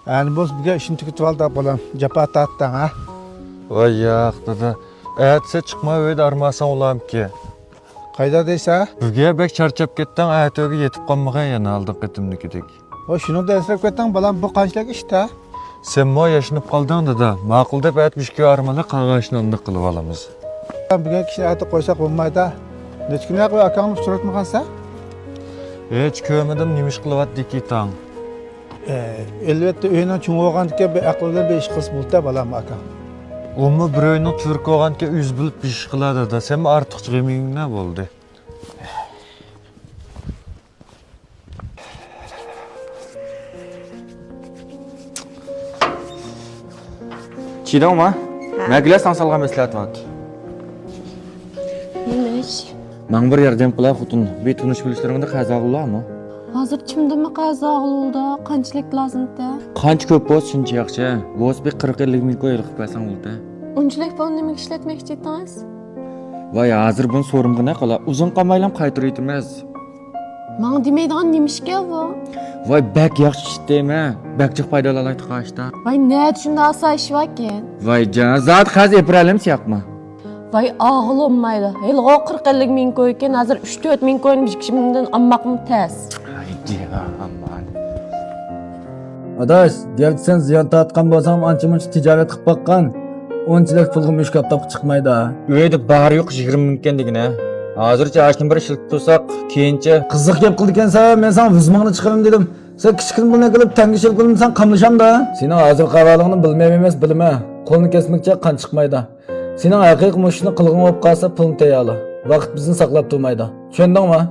Yani boz bir işini tüketip aldı bolam. Capa tattan ha. Vay ya dada. Etse çıkma öyle armasan olam ki. Kayda deyse? Bugün bek çarçap ketten ayet öge yetip kalmağa yana aldık ketimlikidik. O şunu da esrep kettin bolam bu kaçlık işte. Sen mo yaşınıp kaldın da makul dep etmiş ki armalı kağaçını onluk kılıp alamız. Bir kişi ayeti koysak olmaydı. Neçkine koy akanlıp surat mı kalsa? Hiç kömedim nimiş kılıvat diki tan. Elbette öğünden çünkü oğandıkken bir aklımda bir iş kız buldu bolam akan. Onu bir oyunu Türk oğan ki üz bulup bir iş kıladı da sen artık çıkımın ne oldu? Çiğdem Məgülə sansalğa məsləhət var. Neymiş? Mən bir yardım qılaq xutun. Bir tunuş bilişlərimdə qəza qılarmı? Hazır kimdimi qaza oldu? Qanchalik lazımdı? Qancha ko'p bo'lsa shuncha yaxshi. Bo'z bir 40-50 ming qo'yilib qo'ysan bo'ldi. Unchalik pulni nimaga ishlatmoqchi edingiz? Voy, hozir buni so'rimga ne qila? Uzun qamaylam qaytaraytimiz. Menga demaydigan nimishga bu? Voy, bak yaxshi ishdaymi? Bakchiq foydalanaydi qashda. Voy, ne shunda asayish ekan? Voy, jon, zot qaz epralim siyaqma. Voy, og'ilmaydi. Hel 40-50 ming qo'ygan, hozir 3-4 ming qo'yib kimdan olmoqmi tez. Aman. Adaş, gerçi sen ziyon tatqan bo'lsam ancha-muncha tijorat qilib boqqan. O'nchilik pulga mushkab topib chiqmaydi. Uyda bar yo'q 20 ming ekandigina. Hozircha ashni bir shilib tursak, keyincha Qiziq gap qildi ekansan, men sana 100 mingni chiqarim dedim. Sen kichkin pulni qilib tanga shil qilmsan, qamlasham-da. Sening hozir qavalingni bilmayman emas, bilma. Qo'lni kesmakcha qon chiqmaydi. Sening haqiqiy mushni qilg'in bo'lib qolsa pulni tayyorla. Vaqt bizni saqlab turmaydi. Tushundingmi?